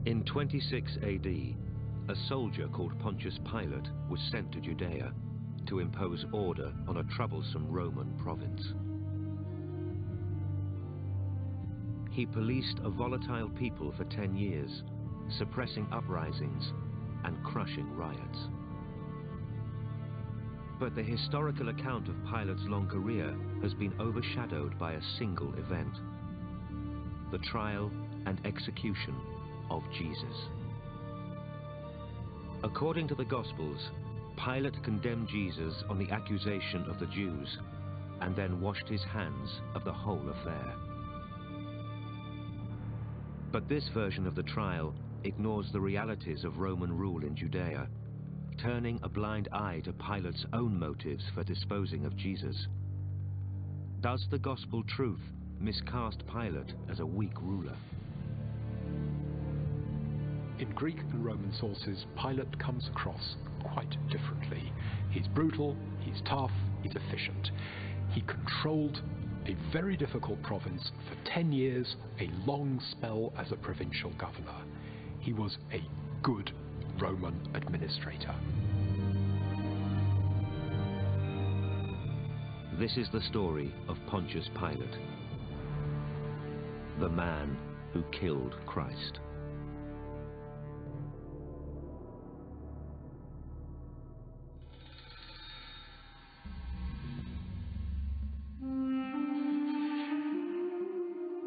In 26 AD, a soldier called Pontius Pilate was sent to Judea to impose order on a troublesome Roman province. He policed a volatile people for 10 years, suppressing uprisings and crushing riots. But the historical account of Pilate's long career has been overshadowed by a single event: the trial and execution of Jesus. According to the Gospels, Pilate condemned Jesus on the accusation of the Jews and then washed his hands of the whole affair. But this version of the trial ignores the realities of Roman rule in Judea, turning a blind eye to Pilate's own motives for disposing of Jesus. Does the gospel truth miscast Pilate as a weak ruler? In Greek and Roman sources, Pilate comes across quite differently. He's brutal, he's tough, he's efficient. He controlled a very difficult province for 10 years, a long spell as a provincial governor. He was a good Roman administrator. This is the story of Pontius Pilate, the man who killed Christ.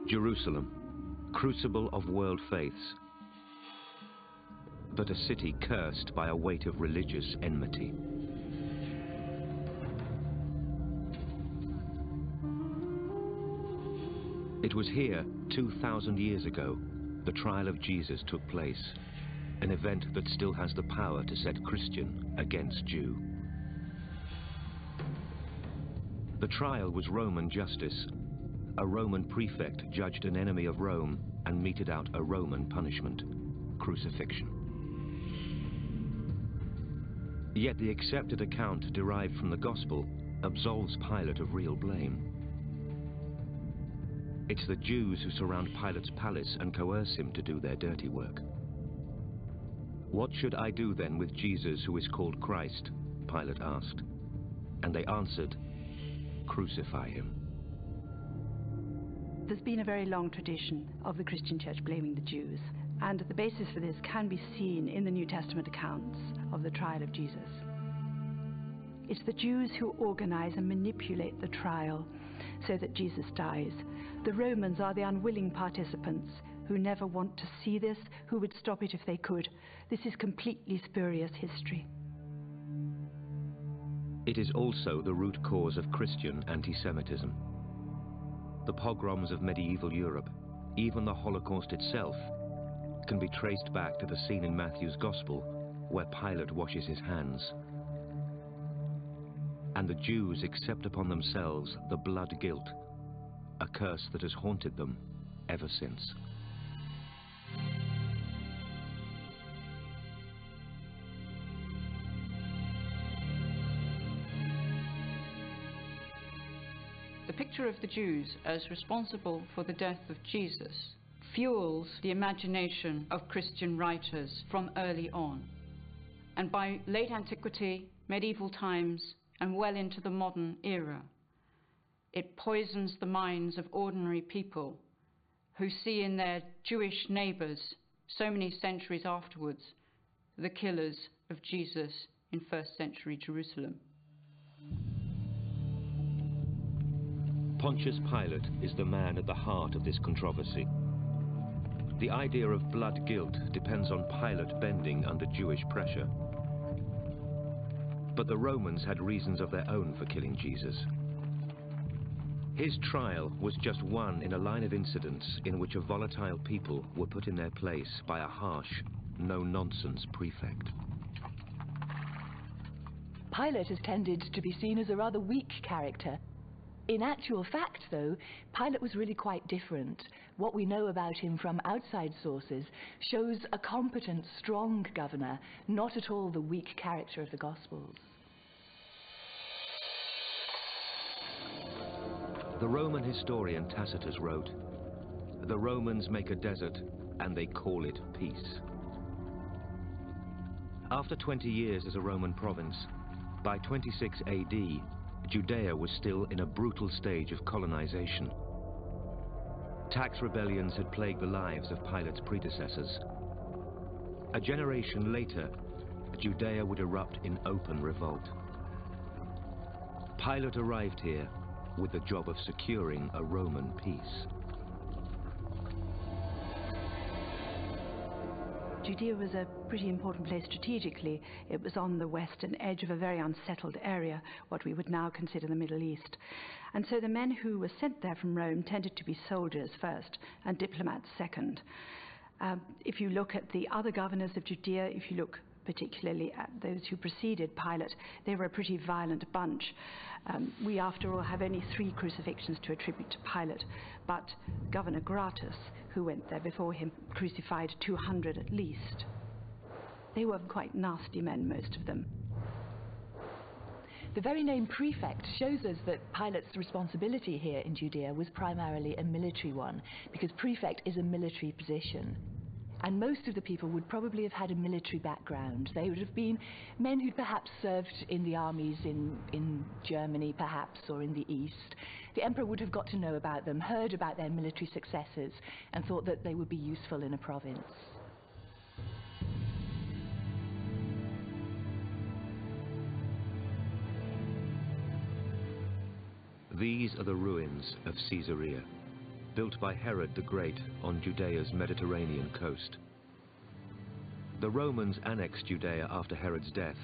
Jerusalem, crucible of world faiths, but a city cursed by a weight of religious enmity. It was here, 2,000 years ago, the trial of Jesus took place, an event that still has the power to set Christian against Jew. The trial was Roman justice. A Roman prefect judged an enemy of Rome and meted out a Roman punishment: crucifixion. Yet the accepted account derived from the Gospel absolves Pilate of real blame. It's the Jews who surround Pilate's palace and coerce him to do their dirty work. What should I do then with Jesus, who is called Christ? Pilate asked. And they answered, crucify him. There's been a very long tradition of the Christian Church blaming the Jews, and the basis for this can be seen in the New Testament accounts of the trial of Jesus. It's the Jews who organize and manipulate the trial so that Jesus dies. The Romans are the unwilling participants who never want to see this, who would stop it if they could. This is completely spurious history. It is also the root cause of Christian anti-Semitism. The pogroms of medieval Europe, even the Holocaust itself, can be traced back to the scene in Matthew's Gospel where Pilate washes his hands. And the Jews accept upon themselves the blood guilt, a curse that has haunted them ever since. The picture of the Jews as responsible for the death of Jesus fuels the imagination of Christian writers from early on. And by late antiquity, medieval times, and well into the modern era, it poisons the minds of ordinary people who see in their Jewish neighbors, so many centuries afterwards, the killers of Jesus in first century Jerusalem. Pontius Pilate is the man at the heart of this controversy. The idea of blood guilt depends on Pilate bending under Jewish pressure. But the Romans had reasons of their own for killing Jesus. His trial was just one in a line of incidents in which a volatile people were put in their place by a harsh, no-nonsense prefect. Pilate has tended to be seen as a rather weak character. In actual fact, though, Pilate was really quite different. What we know about him from outside sources shows a competent, strong governor, not at all the weak character of the Gospels. The Roman historian Tacitus wrote, "The Romans make a desert, and they call it peace. After 20 years as a Roman province, by 26 AD, Judea was still in a brutal stage of colonization. Tax rebellions had plagued the lives of Pilate's predecessors. A generation later, Judea would erupt in open revolt. Pilate arrived here with the job of securing a Roman peace. Judea was a pretty important place strategically. It was on the western edge of a very unsettled area, what we would now consider the Middle East. And so the men who were sent there from Rome tended to be soldiers first and diplomats second. If you look at the other governors of Judea, if you look particularly at those who preceded Pilate, they were a pretty violent bunch. We, after all, have only 3 crucifixions to attribute to Pilate, but Governor Gratus, who went there before him, crucified 200 at least. They were quite nasty men, most of them. The very name prefect shows us that Pilate's responsibility here in Judea was primarily a military one, because prefect is a military position. And most of the people would probably have had a military background. They would have been men who'd perhaps served in the armies in Germany, perhaps, or in the East. The emperor would have got to know about them, heard about their military successes, and thought that they would be useful in a province. These are the ruins of Caesarea, built by Herod the Great on Judea's Mediterranean coast. The Romans annexed Judea after Herod's death,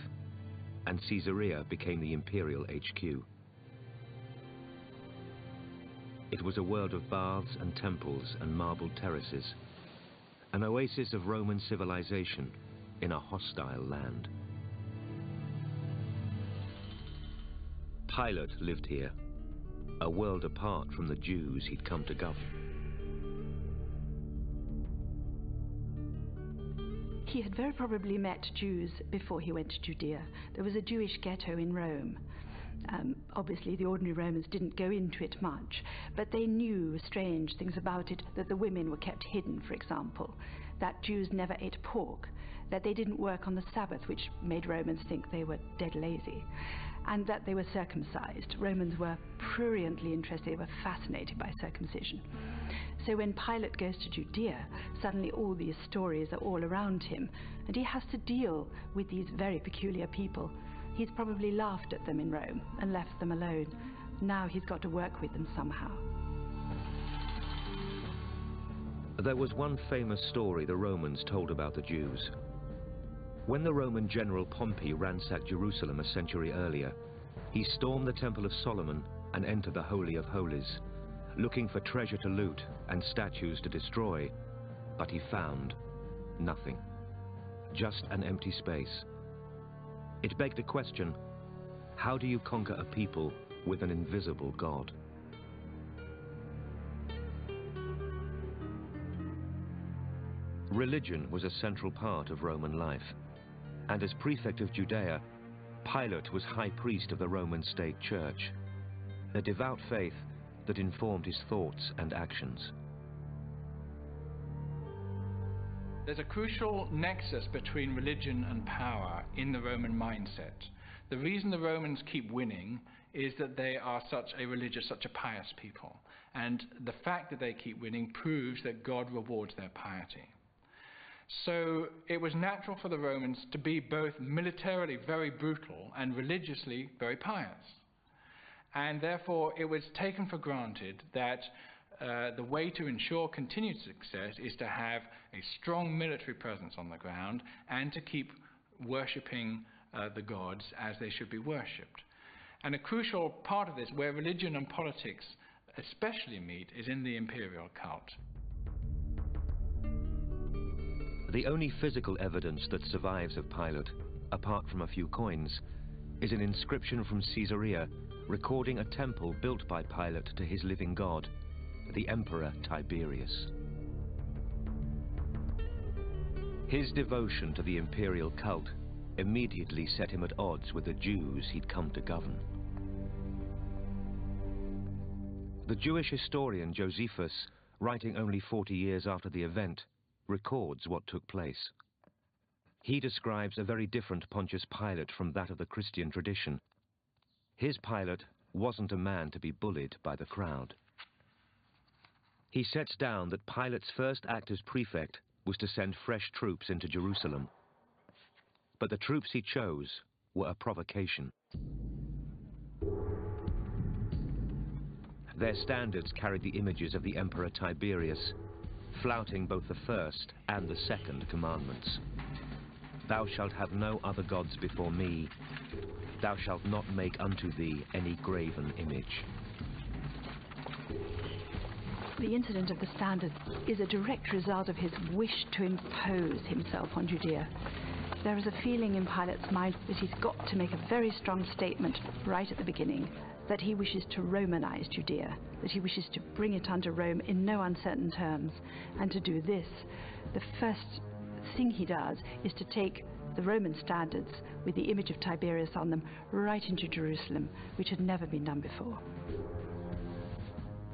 and Caesarea became the imperial HQ. It was a world of baths and temples and marble terraces, an oasis of Roman civilization in a hostile land. Pilate lived here, a world apart from the Jews he'd come to govern. He had very probably met Jews before he went to Judea. There was a Jewish ghetto in Rome. Obviously, the ordinary Romans didn't go into it much, but they knew strange things about it, that the women were kept hidden, for example, that Jews never ate pork, that they didn't work on the Sabbath, which made Romans think they were dead lazy, and that they were circumcised. Romans were pruriently interested, they were fascinated by circumcision. So when Pilate goes to Judea, suddenly all these stories are all around him, and he has to deal with these very peculiar people. He's probably laughed at them in Rome and left them alone. Now he's got to work with them somehow. There was one famous story the Romans told about the Jews. When the Roman general Pompey ransacked Jerusalem a century earlier, he stormed the Temple of Solomon and entered the Holy of Holies, looking for treasure to loot and statues to destroy, but he found nothing. Just an empty space. It begged a question: how do you conquer a people with an invisible God? Religion was a central part of Roman life, and as prefect of Judea, Pilate was high priest of the Roman state church, a devout faith that informed his thoughts and actions. There's a crucial nexus between religion and power in the Roman mindset. The reason the Romans keep winning is that they are such a religious, such a pious people. And the fact that they keep winning proves that God rewards their piety. So it was natural for the Romans to be both militarily very brutal and religiously very pious. And therefore it was taken for granted that the way to ensure continued success is to have a strong military presence on the ground and to keep worshipping the gods as they should be worshipped. And a crucial part of this, where religion and politics especially meet, is in the imperial cult. The only physical evidence that survives of Pilate, apart from a few coins, is an inscription from Caesarea recording a temple built by Pilate to his living god, the Emperor Tiberius. His devotion to the imperial cult immediately set him at odds with the Jews he'd come to govern. The Jewish historian Josephus, writing only 40 years after the event, records what took place. He describes a very different Pontius Pilate from that of the Christian tradition. His Pilate wasn't a man to be bullied by the crowd. He sets down that Pilate's first act as prefect was to send fresh troops into Jerusalem. But the troops he chose were a provocation. Their standards carried the images of the Emperor Tiberius, flouting both the first and the second commandments. Thou shalt have no other gods before me. Thou shalt not make unto thee any graven image. The incident of the standards is a direct result of his wish to impose himself on Judea. There is a feeling in Pilate's mind that he's got to make a very strong statement right at the beginning, that he wishes to Romanize Judea, that he wishes to bring it under Rome in no uncertain terms. And to do this, the first thing he does is to take the Roman standards with the image of Tiberius on them right into Jerusalem, which had never been done before.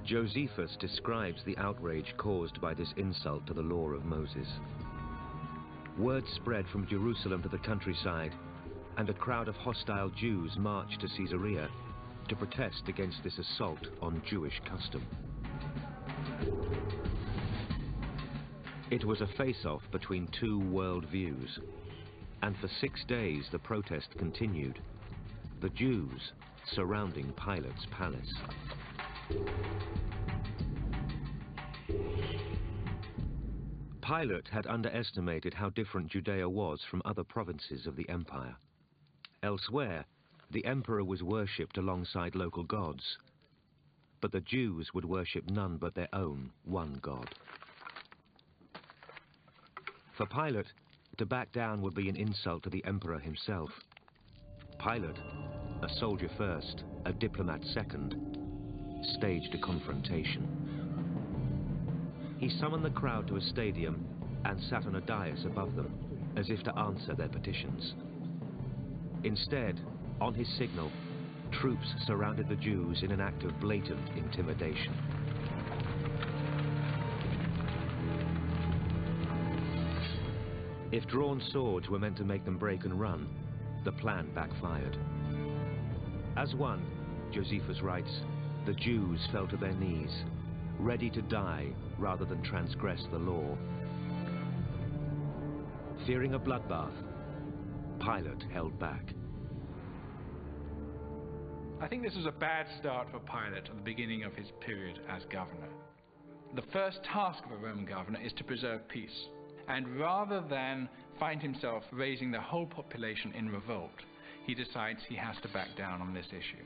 Josephus describes the outrage caused by this insult to the law of Moses. Word spread from Jerusalem to the countryside, and a crowd of hostile Jews marched to Caesarea to protest against this assault on Jewish custom. It was a face-off between two worldviews, and for 6 days the protest continued, the Jews surrounding Pilate's palace. Pilate had underestimated how different Judea was from other provinces of the empire. Elsewhere, the emperor was worshipped alongside local gods, but the Jews would worship none but their own one God. For Pilate, to back down would be an insult to the emperor himself. Pilate, a soldier first, a diplomat second, staged a confrontation. He summoned the crowd to a stadium and sat on a dais above them, as if to answer their petitions. Instead, on his signal, troops surrounded the Jews in an act of blatant intimidation. If drawn swords were meant to make them break and run, the plan backfired. As one, Josephus writes, the Jews fell to their knees, ready to die rather than transgress the law. Fearing a bloodbath, Pilate held back. I think this was a bad start for Pilate at the beginning of his period as governor. The first task of a Roman governor is to preserve peace, and rather than find himself raising the whole population in revolt, he decides he has to back down on this issue.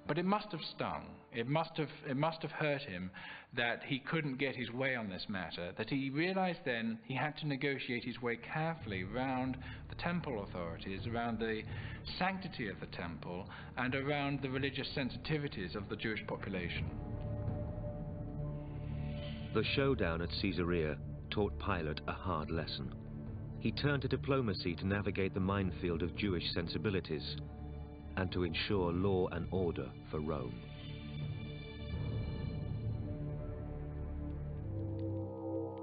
But it must have stung. It must have hurt him that he couldn't get his way on this matter, that he realized then he had to negotiate his way carefully around the temple authorities, around the sanctity of the temple, and around the religious sensitivities of the Jewish population. The showdown at Caesarea taught Pilate a hard lesson. He turned to diplomacy to navigate the minefield of Jewish sensibilities and to ensure law and order for Rome.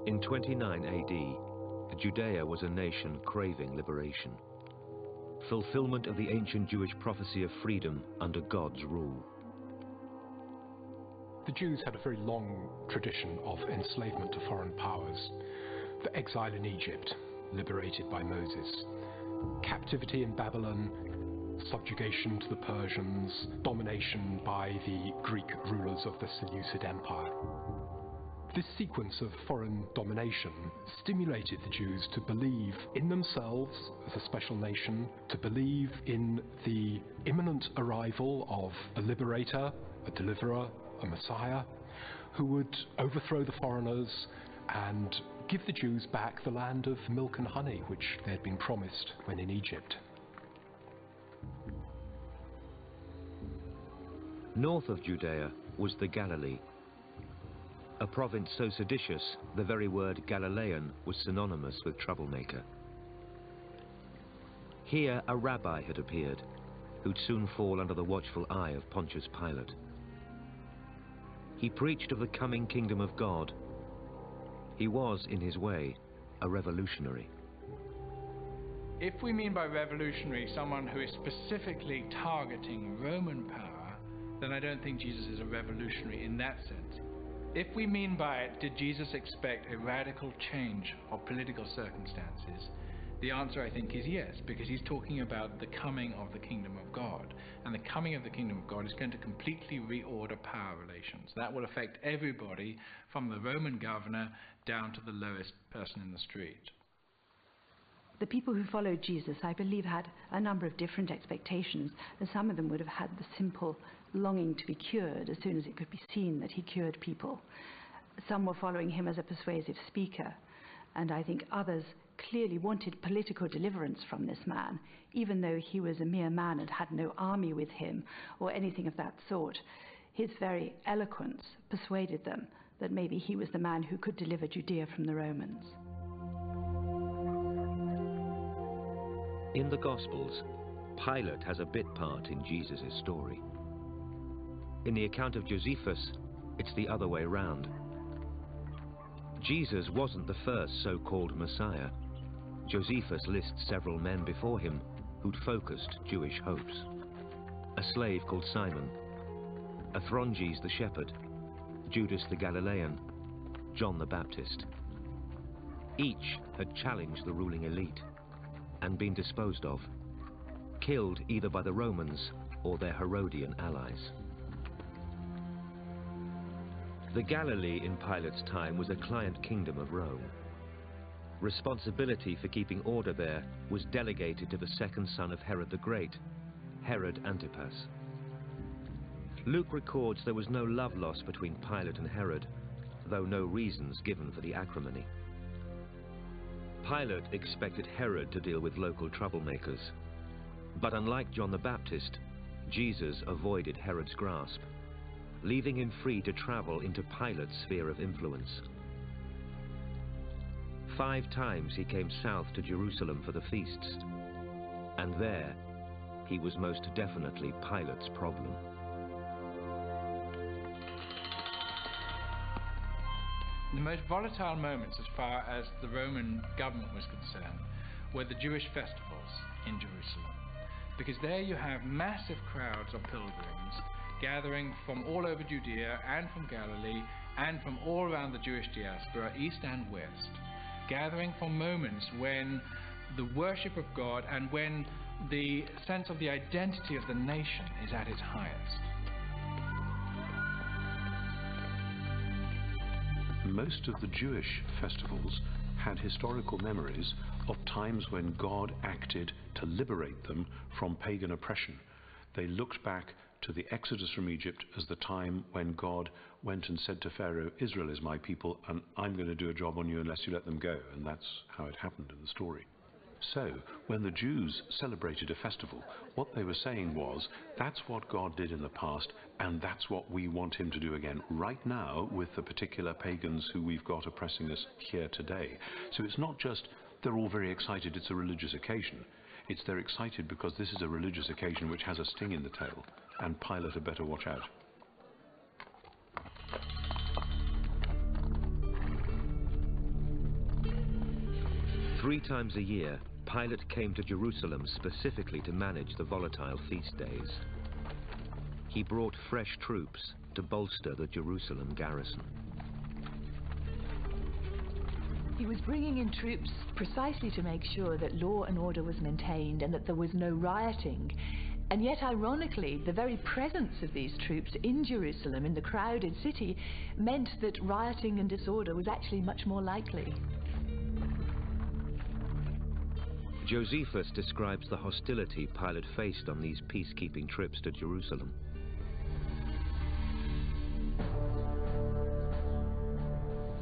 In 29 AD, Judea was a nation craving liberation, fulfillment of the ancient Jewish prophecy of freedom under God's rule. The Jews had a very long tradition of enslavement to foreign powers. The exile in Egypt, liberated by Moses. Captivity in Babylon, subjugation to the Persians, domination by the Greek rulers of the Seleucid Empire. This sequence of foreign domination stimulated the Jews to believe in themselves as a special nation, to believe in the imminent arrival of a liberator, a deliverer, a Messiah, who would overthrow the foreigners and give the Jews back the land of milk and honey which they had been promised when in Egypt. North of Judea was the Galilee, a province so seditious the very word Galilean was synonymous with troublemaker. Here a rabbi had appeared, who'd soon fall under the watchful eye of Pontius Pilate. He preached of the coming kingdom of God He was, in his way, a revolutionary. If we mean by revolutionary someone who is specifically targeting Roman power, then I don't think Jesus is a revolutionary in that sense. If we mean by it, did Jesus expect a radical change of political circumstances? The answer, I think, is yes, because he's talking about the coming of the kingdom of God. And the coming of the kingdom of God is going to completely reorder power relations. That will affect everybody, from the Roman governor down to the lowest person in the street. The people who followed Jesus, I believe, had a number of different expectations, and some of them would have had the simple longing to be cured as soon as it could be seen that he cured people. Some were following him as a persuasive speaker, and I think others clearly wanted political deliverance from this man, even though he was a mere man and had no army with him or anything of that sort. His very eloquence persuaded them that maybe he was the man who could deliver Judea from the Romans. In the Gospels, Pilate has a bit part in Jesus' story. In the account of Josephus, it's the other way round. Jesus wasn't the first so-called Messiah. Josephus lists several men before him who'd focused Jewish hopes. A slave called Simon, Athronges the shepherd, Judas the Galilean, John the Baptist. Each had challenged the ruling elite and been disposed of, killed either by the Romans or their Herodian allies. The Galilee in Pilate's time was a client kingdom of Rome. Responsibility for keeping order there was delegated to the second son of Herod the Great, Herod Antipas. Luke records there was no love lost between Pilate and Herod, though no reasons given for the acrimony. Pilate expected Herod to deal with local troublemakers, but unlike John the Baptist, Jesus avoided Herod's grasp, leaving him free to travel into Pilate's sphere of influence. 5 times he came south to Jerusalem for the feasts, and there he was most definitely Pilate's problem. The most volatile moments as far as the Roman government was concerned were the Jewish festivals in Jerusalem, because there you have massive crowds of pilgrims gathering from all over Judea and from Galilee and from all around the Jewish diaspora, east and west, gathering for moments when the worship of God and when the sense of the identity of the nation is at its highest. Most of the Jewish festivals had historical memories of times when God acted to liberate them from pagan oppression. They looked back to the Exodus from Egypt as the time when God went and said to Pharaoh, Israel is my people, and I'm going to do a job on you unless you let them go. And that's how it happened in the story. So, when the Jews celebrated a festival, what they were saying was, that's what God did in the past, and that's what we want him to do again right now with the particular pagans who we've got oppressing us here today. So it's not just they're all very excited, it's a religious occasion. It's they're excited because this is a religious occasion which has a sting in the tail, and Pilate had better watch out. Three times a year, Pilate came to Jerusalem specifically to manage the volatile feast days. He brought fresh troops to bolster the Jerusalem garrison. He was bringing in troops precisely to make sure that law and order was maintained and that there was no rioting. And yet, ironically, the very presence of these troops in Jerusalem, in the crowded city, meant that rioting and disorder was actually much more likely. Josephus describes the hostility Pilate faced on these peacekeeping trips to Jerusalem.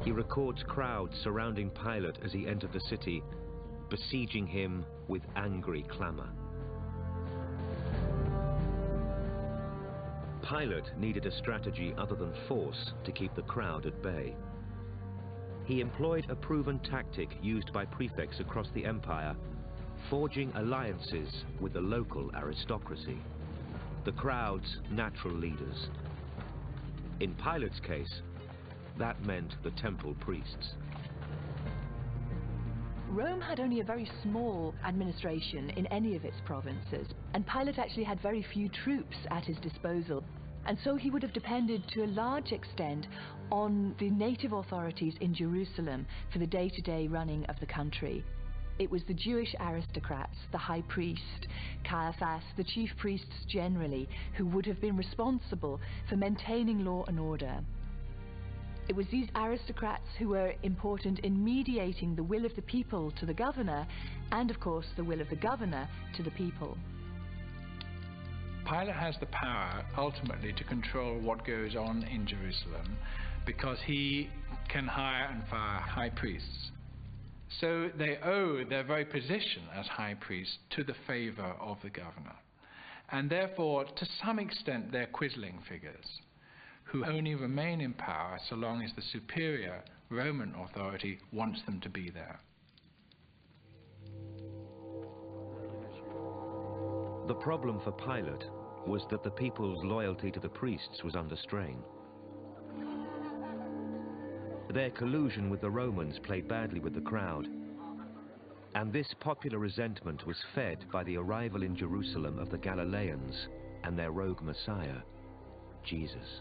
He records crowds surrounding Pilate as he entered the city, besieging him with angry clamor. Pilate needed a strategy other than force to keep the crowd at bay. He employed a proven tactic used by prefects across the empire, forging alliances with the local aristocracy, the crowd's natural leaders. In Pilate's case, that meant the temple priests. Rome had only a very small administration in any of its provinces, and Pilate actually had very few troops at his disposal. And so he would have depended to a large extent on the native authorities in Jerusalem for the day-to-day running of the country. It was the Jewish aristocrats, the high priest, Caiaphas, the chief priests generally, who would have been responsible for maintaining law and order. It was these aristocrats who were important in mediating the will of the people to the governor, and of course the will of the governor to the people. Pilate has the power ultimately to control what goes on in Jerusalem because he can hire and fire high priests. So they owe their very position as high priests to the favor of the governor. And therefore, to some extent, they're quisling figures who only remain in power so long as the superior Roman authority wants them to be there. The problem for Pilate was that the people's loyalty to the priests was under strain. Their collusion with the Romans played badly with the crowd, and this popular resentment was fed by the arrival in Jerusalem of the Galileans and their rogue Messiah, Jesus.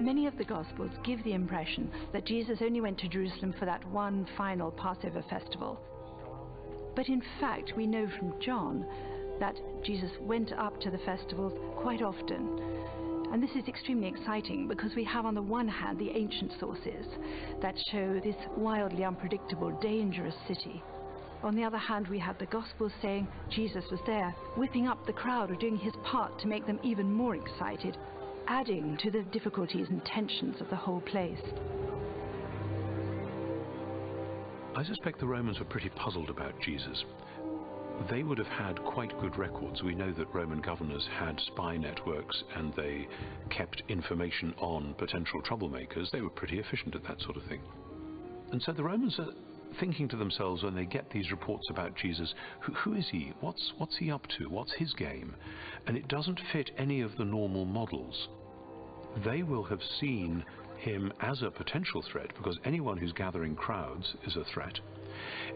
Many of the Gospels give the impression that Jesus only went to Jerusalem for that one final Passover festival. But in fact, we know from John that Jesus went up to the festivals quite often. And this is extremely exciting because we have on the one hand the ancient sources that show this wildly unpredictable, dangerous city. On the other hand, we have the Gospels saying Jesus was there, whipping up the crowd or doing his part to make them even more excited, adding to the difficulties and tensions of the whole place. I suspect the Romans were pretty puzzled about Jesus. They would have had quite good records. We know that Roman governors had spy networks and they kept information on potential troublemakers. They were pretty efficient at that sort of thing. And so the Romans are thinking to themselves when they get these reports about Jesus, who is he? What's he up to? What's his game? And it doesn't fit any of the normal models. They will have seen him as a potential threat because anyone who's gathering crowds is a threat.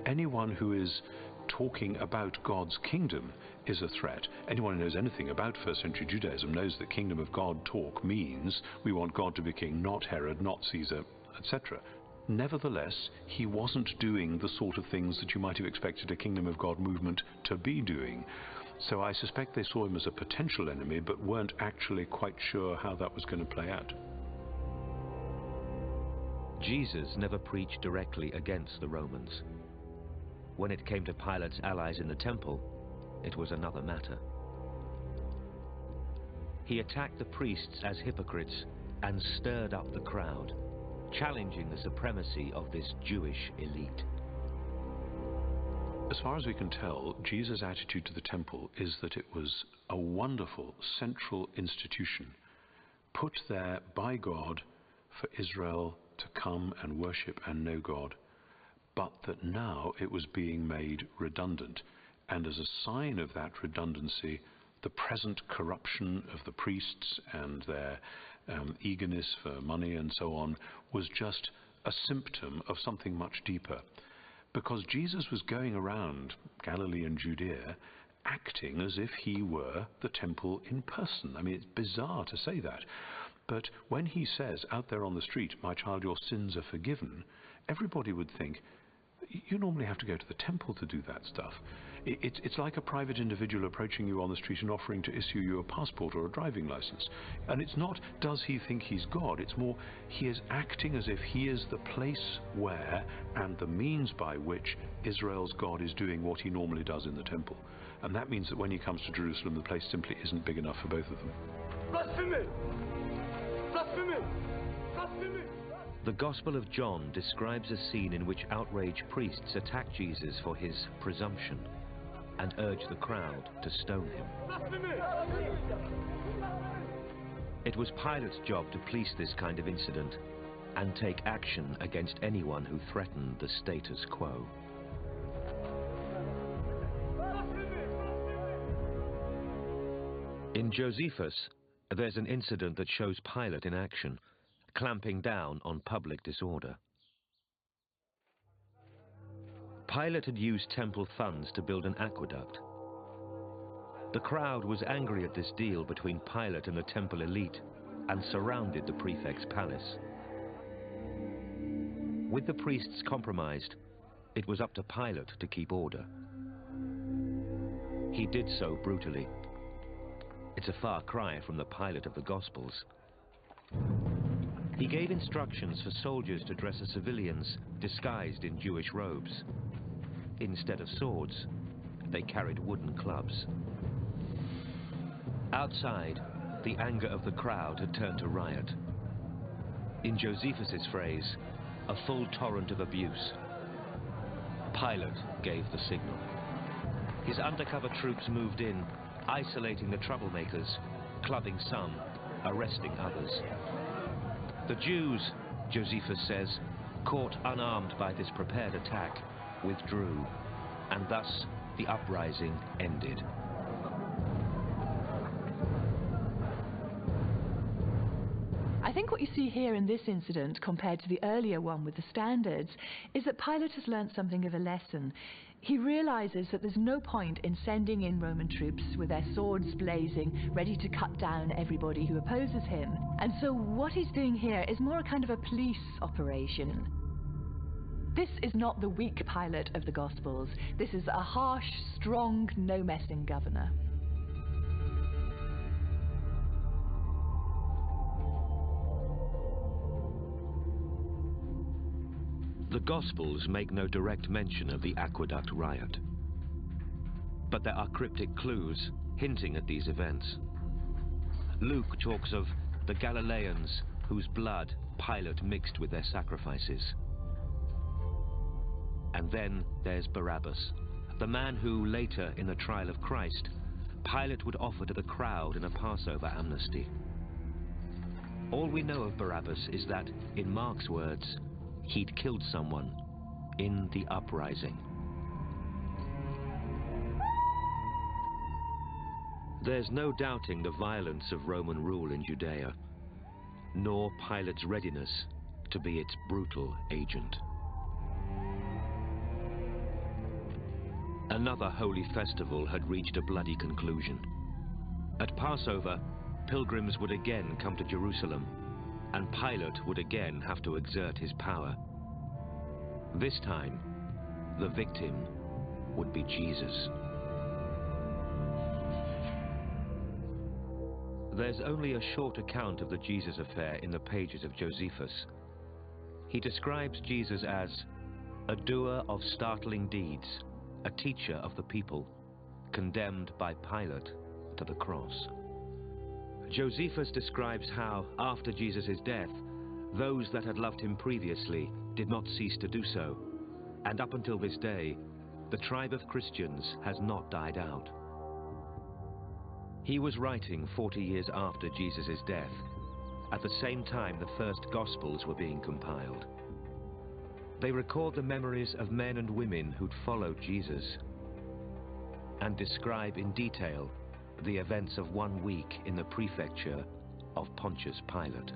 Anyone who is talking about God's kingdom is a threat. Anyone who knows anything about first century Judaism knows that kingdom of God talk means we want God to be king, not Herod, not Caesar, etc. Nevertheless, he wasn't doing the sort of things that you might have expected a kingdom of God movement to be doing. So I suspect they saw him as a potential enemy but weren't actually quite sure how that was going to play out. Jesus never preached directly against the Romans. When it came to Pilate's allies in the temple, it was another matter. He attacked the priests as hypocrites and stirred up the crowd, challenging the supremacy of this Jewish elite. As far as we can tell, Jesus' attitude to the temple is that it was a wonderful central institution put there by God for Israel to come and worship and know God, but that now it was being made redundant. And as a sign of that redundancy, the present corruption of the priests and their eagerness for money and so on was just a symptom of something much deeper. Because Jesus was going around Galilee and Judea acting as if he were the temple in person. I mean, it's bizarre to say that. But when he says out there on the street, "My child, your sins are forgiven," everybody would think, you normally have to go to the temple to do that stuff. It's like a private individual approaching you on the street and offering to issue you a passport or a driving license. And it's not, does he think he's God? It's more, he is acting as if he is the place where and the means by which Israel's God is doing what he normally does in the temple. And that means that when he comes to Jerusalem, the place simply isn't big enough for both of them. Blasphemy! Blasphemy! Blasphemy! The Gospel of John describes a scene in which outraged priests attack Jesus for his presumption and urge the crowd to stone him. Blasphemy! It was Pilate's job to police this kind of incident and take action against anyone who threatened the status quo. In Josephus, there's an incident that shows Pilate in action, clamping down on public disorder. Pilate had used temple funds to build an aqueduct. The crowd was angry at this deal between Pilate and the temple elite and surrounded the prefect's palace. With the priests compromised, it was up to Pilate to keep order. He did so brutally. It's a far cry from the Pilate of the Gospels. He gave instructions for soldiers to dress as civilians disguised in Jewish robes. Instead of swords, they carried wooden clubs. Outside, the anger of the crowd had turned to riot. In Josephus's phrase, a full torrent of abuse. Pilate gave the signal. His undercover troops moved in, isolating the troublemakers, clubbing some, arresting others. The Jews, Josephus says, caught unarmed by this prepared attack, withdrew, and thus the uprising ended. I think what you see here in this incident, compared to the earlier one with the standards, is that Pilate has learnt something of a lesson. He realizes that there's no point in sending in Roman troops with their swords blazing, ready to cut down everybody who opposes him. And so what he's doing here is more a kind of a police operation. This is not the weak Pilate of the Gospels. This is a harsh, strong, no-messing governor. The Gospels make no direct mention of the aqueduct riot. But there are cryptic clues hinting at these events. Luke talks of the Galileans whose blood Pilate mixed with their sacrifices. And then there's Barabbas, the man who, later in the trial of Christ, Pilate would offer to the crowd in a Passover amnesty. All we know of Barabbas is that, in Mark's words, he'd killed someone in the uprising. There's no doubting the violence of Roman rule in Judea, nor Pilate's readiness to be its brutal agent. Another holy festival had reached a bloody conclusion. At Passover, pilgrims would again come to Jerusalem, and Pilate would again have to exert his power. This time, the victim would be Jesus. There's only a short account of the Jesus affair in the pages of Josephus. He describes Jesus as a doer of startling deeds, a teacher of the people, condemned by Pilate to the cross. Josephus describes how, after Jesus' death, those that had loved him previously did not cease to do so, and up until this day, the tribe of Christians has not died out. He was writing 40 years after Jesus' death, at the same time the first Gospels were being compiled. They record the memories of men and women who'd followed Jesus, and describe in detail the events of 1 week in the prefecture of Pontius Pilate.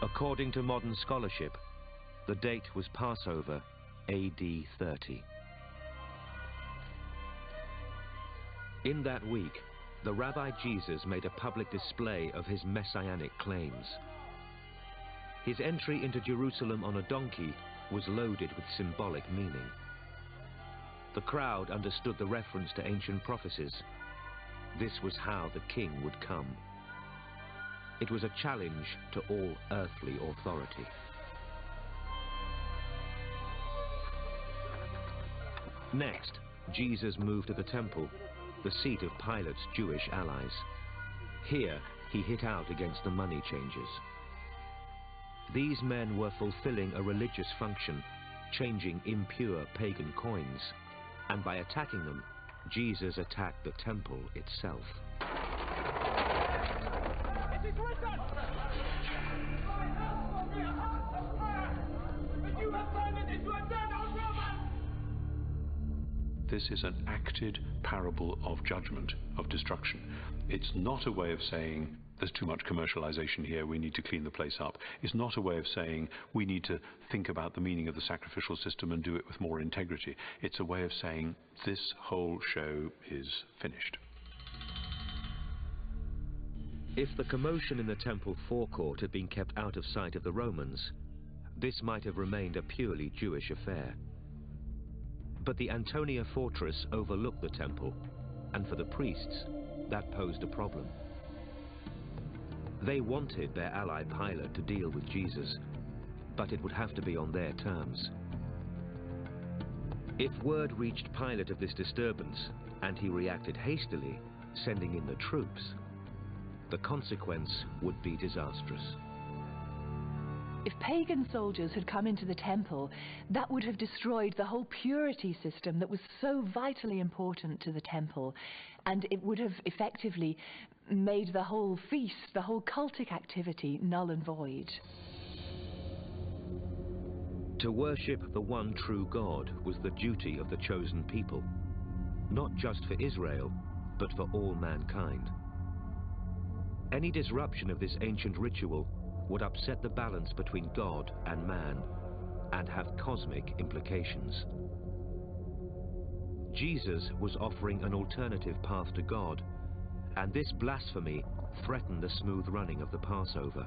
According to modern scholarship, the date was Passover, AD 30. In that week, the Rabbi Jesus made a public display of his messianic claims. His entry into Jerusalem on a donkey was loaded with symbolic meaning. The crowd understood the reference to ancient prophecies. This was how the king would come. It was a challenge to all earthly authority. Next, Jesus moved to the temple, the seat of Pilate's Jewish allies. Here, he hit out against the money changers. These men were fulfilling a religious function, changing impure pagan coins, and by attacking them, Jesus attacked the temple itself. It is written! But you have turned it into a den of robbers! This is an acted parable of judgment, of destruction. It's not a way of saying there's too much commercialization here, we need to clean the place up. It's not a way of saying we need to think about the meaning of the sacrificial system and do it with more integrity. It's a way of saying this whole show is finished. If the commotion in the temple forecourt had been kept out of sight of the Romans, this might have remained a purely Jewish affair. But the Antonia fortress overlooked the temple, and for the priests, that posed a problem. They wanted their ally Pilate to deal with Jesus, but it would have to be on their terms. If word reached Pilate of this disturbance, and he reacted hastily, sending in the troops, the consequence would be disastrous. If pagan soldiers had come into the temple, that would have destroyed the whole purity system that was so vitally important to the temple, and it would have effectively made the whole feast, the whole cultic activity, null and void. To worship the one true God was the duty of the chosen people, not just for Israel, but for all mankind. Any disruption of this ancient ritual would upset the balance between God and man and have cosmic implications. Jesus was offering an alternative path to God, and this blasphemy threatened the smooth running of the Passover.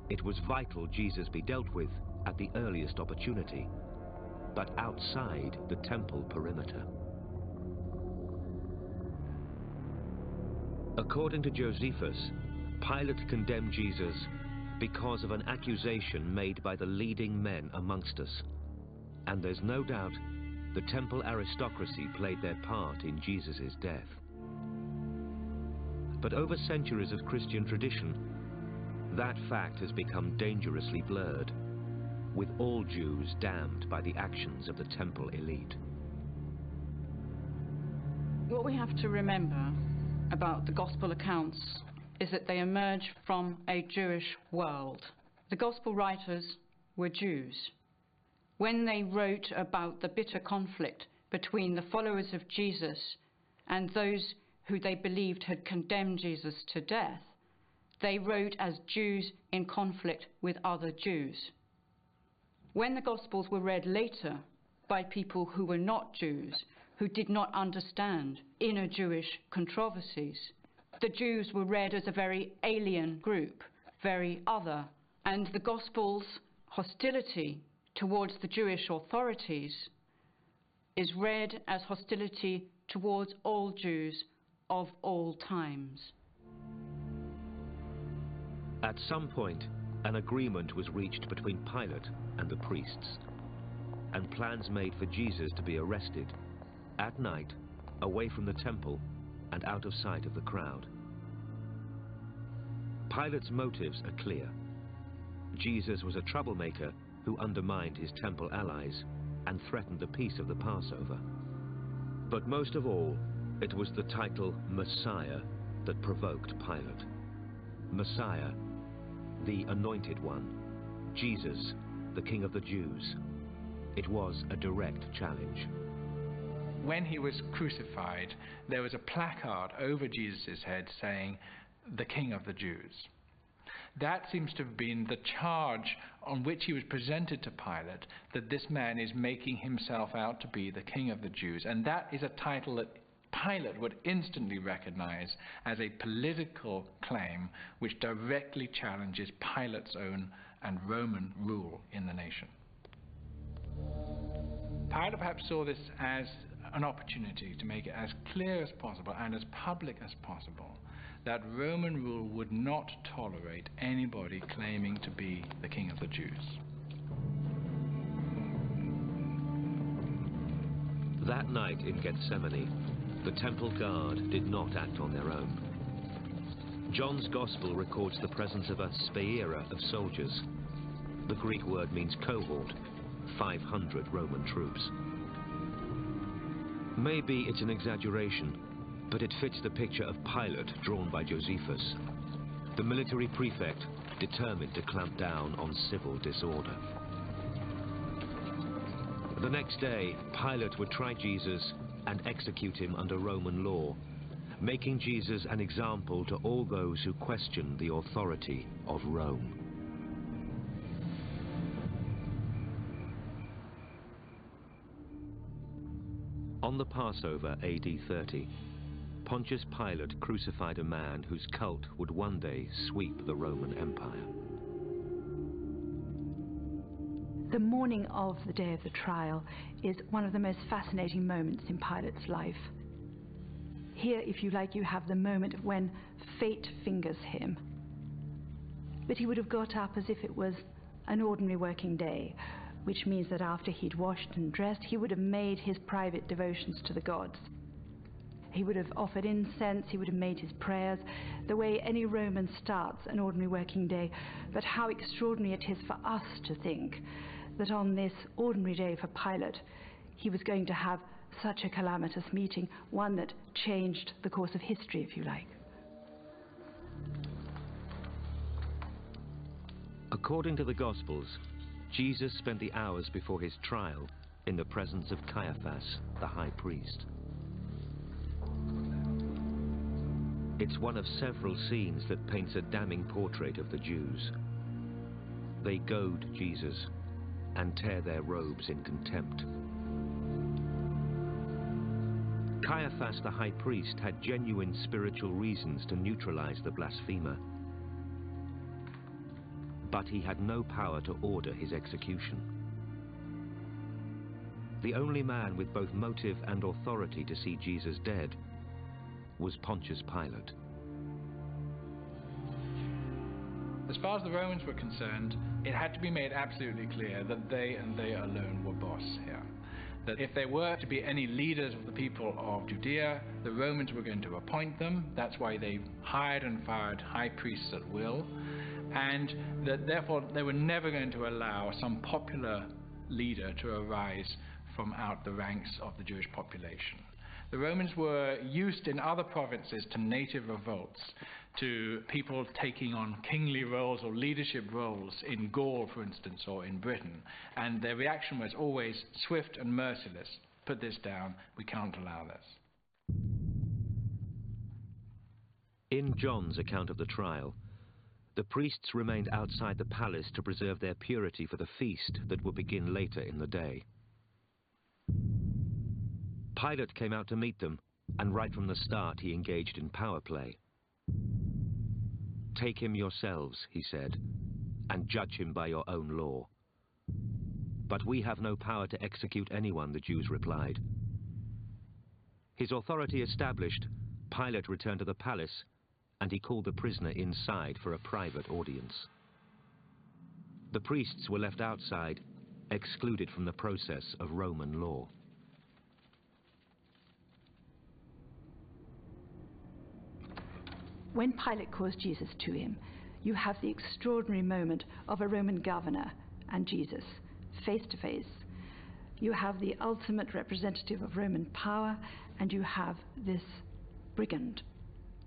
It was vital Jesus be dealt with at the earliest opportunity, but outside the temple perimeter. According to Josephus, Pilate condemned Jesus because of an accusation made by the leading men amongst us. And there's no doubt the temple aristocracy played their part in Jesus' death. But over centuries of Christian tradition, that fact has become dangerously blurred, with all Jews damned by the actions of the temple elite. What we have to remember about the Gospel accounts is that they emerge from a Jewish world. The Gospel writers were Jews. When they wrote about the bitter conflict between the followers of Jesus and those who they believed had condemned Jesus to death, they wrote as Jews in conflict with other Jews. When the Gospels were read later by people who were not Jews, who did not understand inner Jewish controversies, the Jews were read as a very alien group, very other, and the Gospel's hostility towards the Jewish authorities is read as hostility towards all Jews of all times. At some point, an agreement was reached between Pilate and the priests, and plans made for Jesus to be arrested at night, away from the temple and out of sight of the crowd. Pilate's motives are clear. Jesus was a troublemaker who undermined his temple allies and threatened the peace of the Passover. But most of all, it was the title Messiah that provoked Pilate. Messiah, the Anointed One, Jesus, the King of the Jews. It was a direct challenge. When he was crucified, there was a placard over Jesus' head saying, "The King of the Jews." That seems to have been the charge on which he was presented to Pilate, that this man is making himself out to be the King of the Jews. And that is a title that Pilate would instantly recognize as a political claim which directly challenges Pilate's own and Roman rule in the nation. Pilate perhaps saw this as an opportunity to make it as clear as possible and as public as possible that Roman rule would not tolerate anybody claiming to be the King of the Jews. That night in Gethsemane, the temple guard did not act on their own. John's Gospel records the presence of a speira of soldiers. The Greek word means cohort, 500 Roman troops. Maybe it's an exaggeration, but it fits the picture of Pilate drawn by Josephus, the military prefect determined to clamp down on civil disorder. The next day, Pilate would try Jesus and execute him under Roman law, making Jesus an example to all those who question the authority of Rome. On the Passover, AD 30, Pontius Pilate crucified a man whose cult would one day sweep the Roman Empire. The morning of the day of the trial is one of the most fascinating moments in Pilate's life. Here, if you like, you have the moment when fate fingers him. But he would have got up as if it was an ordinary working day, which means that after he'd washed and dressed, he would have made his private devotions to the gods. He would have offered incense, he would have made his prayers, the way any Roman starts an ordinary working day. But how extraordinary it is for us to think that on this ordinary day for Pilate, he was going to have such a calamitous meeting, one that changed the course of history, if you like. According to the Gospels, Jesus spent the hours before his trial in the presence of Caiaphas, the high priest. It's one of several scenes that paints a damning portrait of the Jews. They goad Jesus and tear their robes in contempt. Caiaphas, the high priest, had genuine spiritual reasons to neutralize the blasphemer. But he had no power to order his execution. The only man with both motive and authority to see Jesus dead was Pontius Pilate. As far as the Romans were concerned, it had to be made absolutely clear that they and they alone were boss here. That if there were to be any leaders of the people of Judea, the Romans were going to appoint them. That's why they hired and fired high priests at will. And that therefore they were never going to allow some popular leader to arise from out the ranks of the Jewish population. The Romans were used in other provinces to native revolts, to people taking on kingly roles or leadership roles in Gaul, for instance, or in Britain. And their reaction was always swift and merciless. Put this down, we can't allow this. In John's account of the trial, the priests remained outside the palace to preserve their purity for the feast that would begin later in the day. Pilate came out to meet them, and right from the start he engaged in power play. "Take him yourselves," he said, "and judge him by your own law." "But we have no power to execute anyone," the Jews replied. His authority established, Pilate returned to the palace, and he called the prisoner inside for a private audience. The priests were left outside, excluded from the process of Roman law. When Pilate calls Jesus to him, you have the extraordinary moment of a Roman governor and Jesus, face to face. You have the ultimate representative of Roman power, and you have this brigand,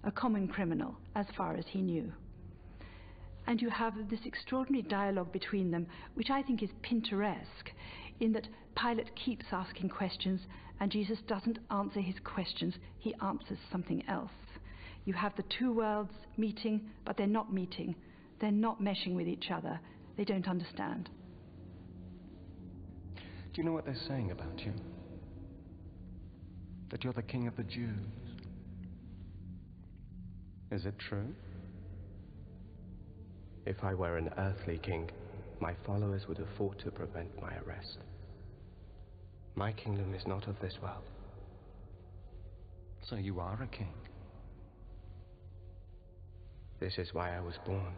a common criminal, as far as he knew. And you have this extraordinary dialogue between them, which I think is Pinteresque, in that Pilate keeps asking questions, and Jesus doesn't answer his questions, he answers something else. You have the two worlds meeting, but they're not meeting. They're not meshing with each other. They don't understand. Do you know what they're saying about you? That you're the king of the Jews. Is it true? If I were an earthly king, my followers would have fought to prevent my arrest. My kingdom is not of this world. So you are a king. This is why I was born.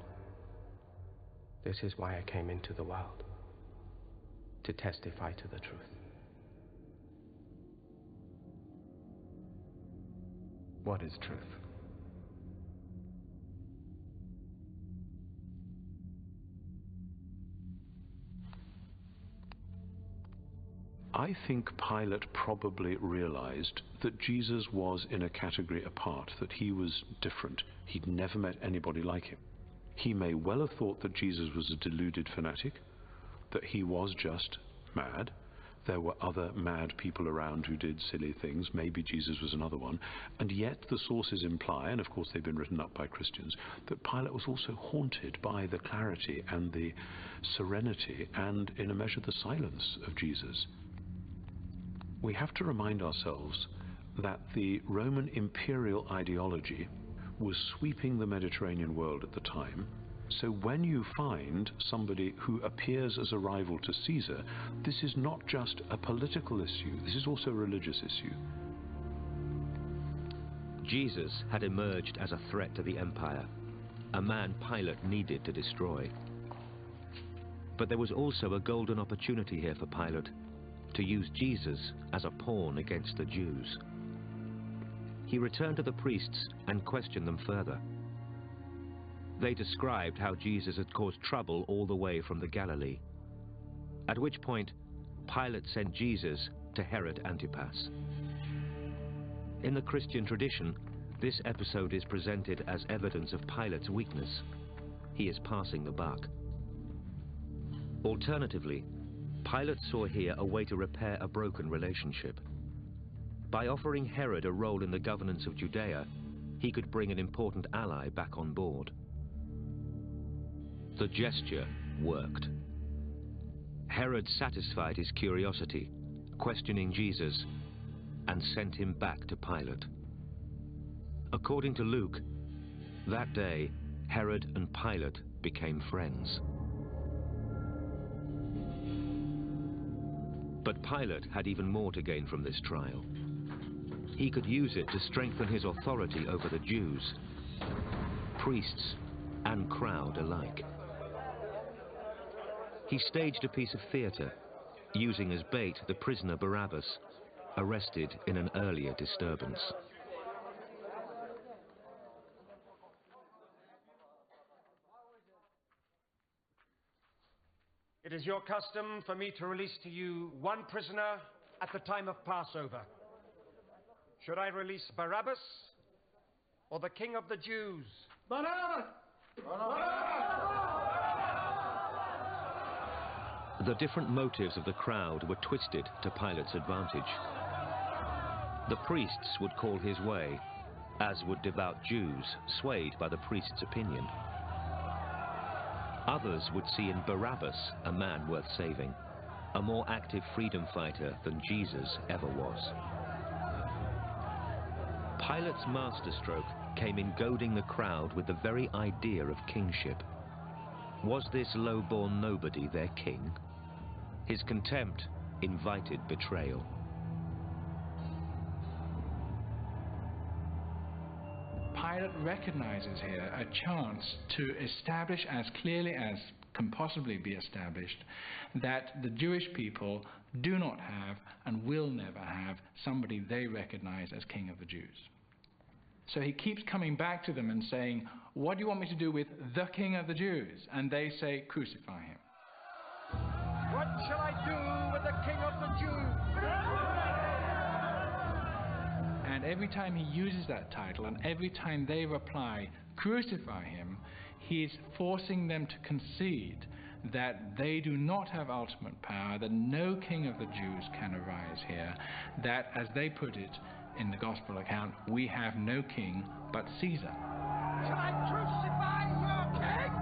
This is why I came into the world. To testify to the truth. What is truth? I think Pilate probably realized that Jesus was in a category apart, that he was different. He'd never met anybody like him. He may well have thought that Jesus was a deluded fanatic, that he was just mad, there were other mad people around who did silly things. Maybe Jesus was another one. And yet the sources imply, and of course they've been written up by Christians, that Pilate was also haunted by the clarity and the serenity and, in a measure, the silence of Jesus. We have to remind ourselves that the Roman imperial ideology was sweeping the Mediterranean world at the time. So when you find somebody who appears as a rival to Caesar, this is not just a political issue, this is also a religious issue. Jesus had emerged as a threat to the empire, a man Pilate needed to destroy. But there was also a golden opportunity here for Pilate to use Jesus as a pawn against the Jews. He returned to the priests and questioned them further. They described how Jesus had caused trouble all the way from the Galilee, at which point Pilate sent Jesus to Herod Antipas. In the Christian tradition, this episode is presented as evidence of Pilate's weakness. He is passing the buck. Alternatively, Pilate saw here a way to repair a broken relationship. By offering Herod a role in the governance of Judea, he could bring an important ally back on board. The gesture worked. Herod satisfied his curiosity, questioning Jesus, and sent him back to Pilate. According to Luke, that day Herod and Pilate became friends. But Pilate had even more to gain from this trial. He could use it to strengthen his authority over the Jews, priests and crowd alike. He staged a piece of theatre, using as bait the prisoner Barabbas, arrested in an earlier disturbance. It is your custom for me to release to you one prisoner at the time of Passover. Should I release Barabbas or the King of the Jews? Barabbas! Barabbas! The different motives of the crowd were twisted to Pilate's advantage. The priests would call his way, as would devout Jews, swayed by the priest's opinion. Others would see in Barabbas a man worth saving, a more active freedom fighter than Jesus ever was. Pilate's masterstroke came in goading the crowd with the very idea of kingship. Was this low-born nobody their king? His contempt invited betrayal. Pilate recognizes here a chance to establish as clearly as can possibly be established that the Jewish people do not have and will never have somebody they recognize as King of the Jews. So he keeps coming back to them and saying, what do you want me to do with the King of the Jews? And they say, crucify him. What shall I do with the King of the Jews? And every time he uses that title, and every time they reply, crucify him, he is forcing them to concede that they do not have ultimate power, that no king of the Jews can arise here, that, as they put it in the Gospel account, we have no king but Caesar. Shall I crucify your king?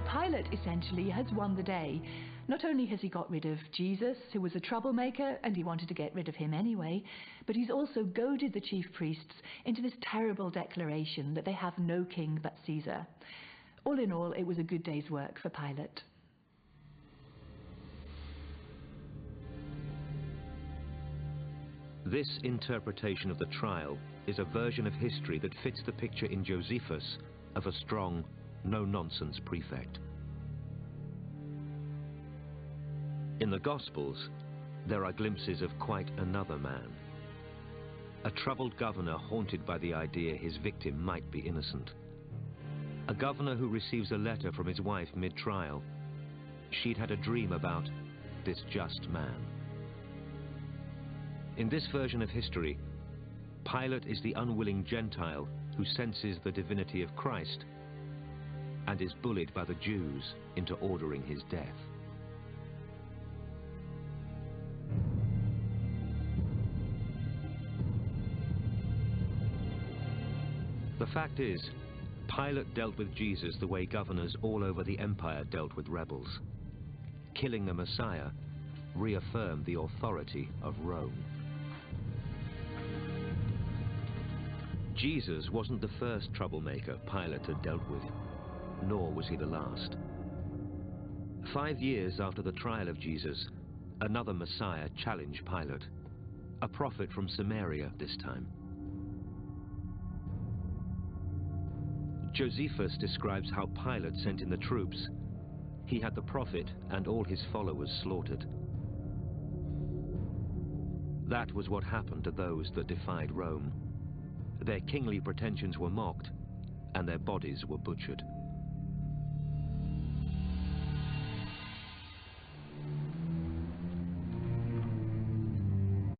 Pilate essentially has won the day. Not only has he got rid of Jesus, who was a troublemaker, and he wanted to get rid of him anyway, but he's also goaded the chief priests into this terrible declaration that they have no king but Caesar. All in all, it was a good day's work for Pilate. This interpretation of the trial is a version of history that fits the picture in Josephus of a strong, no-nonsense prefect. In the Gospels, there are glimpses of quite another man. A troubled governor haunted by the idea his victim might be innocent. A governor who receives a letter from his wife mid-trial. She'd had a dream about this just man. In this version of history, Pilate is the unwilling Gentile who senses the divinity of Christ and is bullied by the Jews into ordering his death. The fact is, Pilate dealt with Jesus the way governors all over the empire dealt with rebels. Killing the Messiah reaffirmed the authority of Rome. Jesus wasn't the first troublemaker Pilate had dealt with, nor was he the last. 5 years after the trial of Jesus, another Messiah challenged Pilate, a prophet from Samaria this time. Josephus describes how Pilate sent in the troops. He had the prophet and all his followers slaughtered. That was what happened to those that defied Rome. Their kingly pretensions were mocked, and their bodies were butchered.